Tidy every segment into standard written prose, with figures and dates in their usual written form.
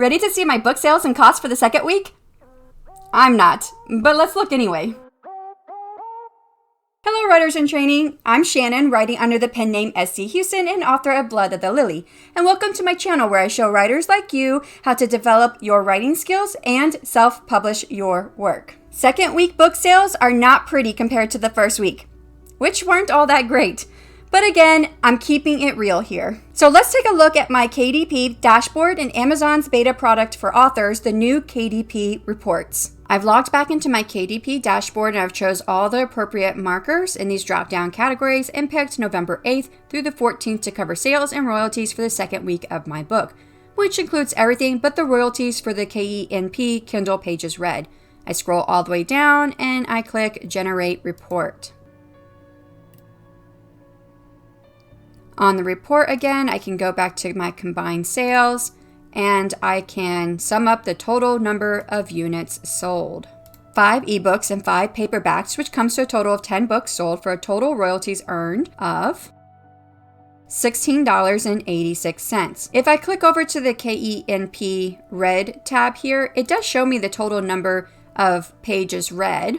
Ready to see my book sales and costs for the second week? I'm not, but let's look anyway. Hello writers in training, I'm Shanon, writing under the pen name SC Houston and author of Blood of the Lily. And welcome to my channel where I show writers like you how to develop your writing skills and self-publish your work. Second week book sales are not pretty compared to the first week, which weren't all that great. But again, I'm keeping it real here. So let's take a look at my KDP Dashboard and Amazon's beta product for authors, the new KDP Reports. I've logged back into my KDP Dashboard and I've chose all the appropriate markers in these drop-down categories and picked November 8th through the 14th to cover sales and royalties for the second week of my book, which includes everything but the royalties for the KENP Kindle Pages Read. I scroll all the way down and I click Generate Report. On the report again, I can go back to my combined sales and I can sum up the total number of units sold. 5 ebooks and 5 paperbacks, which comes to a total of 10 books sold for a total royalties earned of $16.86. If I click over to the KENP read tab here, it does show me the total number of pages read.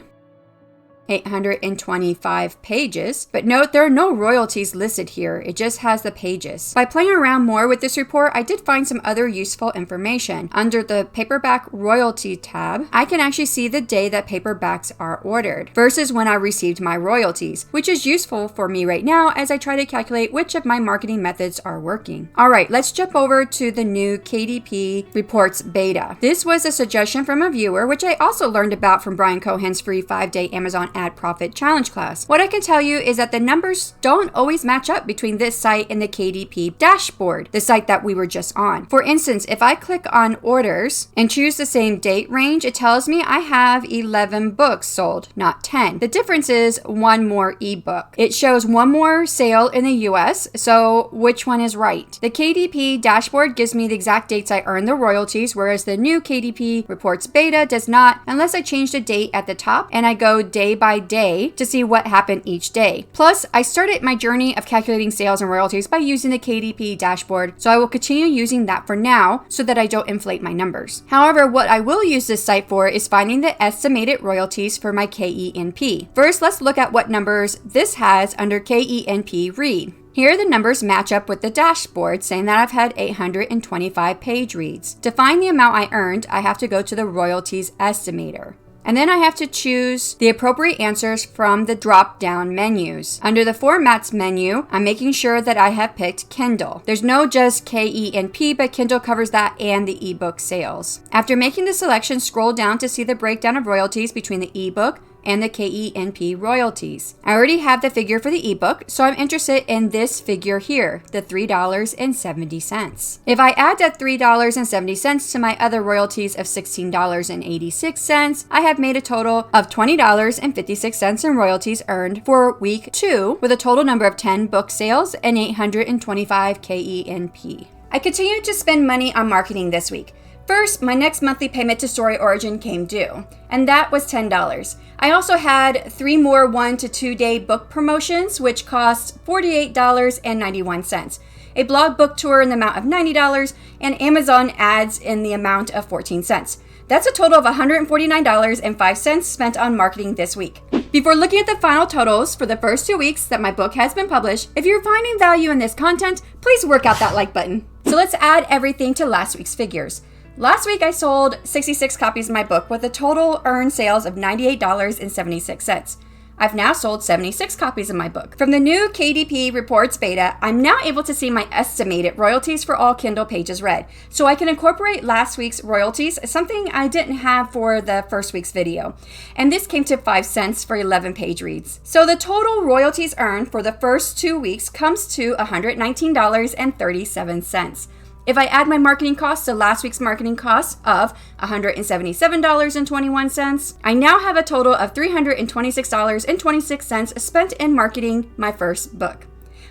825 pages, but note there are no royalties listed here, it just has the pages. By playing around more with this report, I did find some other useful information. Under the paperback royalty tab, I can actually see the day that paperbacks are ordered versus when I received my royalties, which is useful for me right now as I try to calculate which of my marketing methods are working. Alright, let's jump over to the new KDP Reports Beta. This was a suggestion from a viewer, which I also learned about from Brian Cohen's free 5-day Amazon Ad Profit Challenge class. What I can tell you is that the numbers don't always match up between this site and the KDP Dashboard, the site that we were just on. For instance, if I click on orders and choose the same date range, it tells me I have 11 books sold, not 10. The difference is one more ebook. It shows one more sale in the US, so which one is right? The KDP Dashboard gives me the exact dates I earned the royalties, whereas the new KDP Reports Beta does not, unless I change the date at the top and I go day by day to see what happened each day. Plus, I started my journey of calculating sales and royalties by using the KDP Dashboard, so I will continue using that for now so that I don't inflate my numbers. However, what I will use this site for is finding the estimated royalties for my KENP. First, let's look at what numbers this has under KENP Read. Here the numbers match up with the dashboard saying that I've had 825 page reads. To find the amount I earned, I have to go to the royalties estimator. And then I have to choose the appropriate answers from the drop-down menus. Under the formats menu, I'm making sure that I have picked Kindle. There's no just KENP, but Kindle covers that and the ebook sales. After making the selection, scroll down to see the breakdown of royalties between the ebook and the KENP royalties. I already have the figure for the ebook, so I'm interested in this figure here, the $3.70. If I add that $3.70 to my other royalties of $16.86, I have made a total of $20.56 in royalties earned for week 2, with a total number of 10 book sales and 825 KENP. I continued to spend money on marketing this week. First, my next monthly payment to Story Origin came due, and that was $10. I also had 3 more 1 to 2 day book promotions, which cost $48.91, a blog book tour in the amount of $90, and Amazon ads in the amount of 14 cents. That's a total of $149.05 spent on marketing this week. Before looking at the final totals for the first 2 weeks that my book has been published, if you're finding value in this content, please work out that like button. So let's add everything to last week's figures. Last week, I sold 66 copies of my book with a total earned sales of $98.76. I've now sold 76 copies of my book. From the new KDP Reports Beta, I'm now able to see my estimated royalties for all Kindle pages read, so I can incorporate last week's royalties, something I didn't have for the first week's video. And this came to 5 cents for 11 page reads. So the total royalties earned for the first 2 weeks comes to $119.37. If I add my marketing costs to last week's marketing costs of $177.21, I now have a total of $326.26 spent in marketing my first book.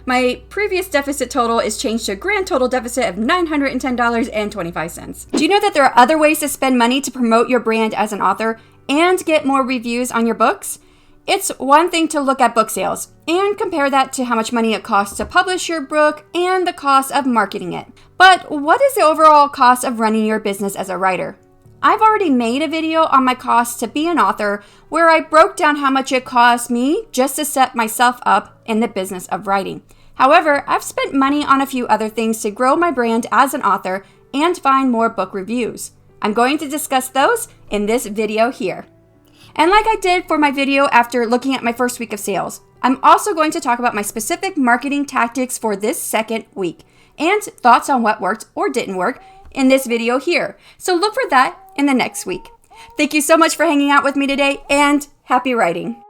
My previous deficit total is changed to a grand total deficit of $910.25. Do you know that there are other ways to spend money to promote your brand as an author and get more reviews on your books? It's one thing to look at book sales and compare that to how much money it costs to publish your book and the cost of marketing it. But what is the overall cost of running your business as a writer? I've already made a video on my costs to be an author where I broke down how much it cost me just to set myself up in the business of writing. However, I've spent money on a few other things to grow my brand as an author and find more book reviews. I'm going to discuss those in this video here. And like I did for my video after looking at my first week of sales, I'm also going to talk about my specific marketing tactics for this second week and thoughts on what worked or didn't work in this video here. So look for that in the next week. Thank you so much for hanging out with me today, and happy writing.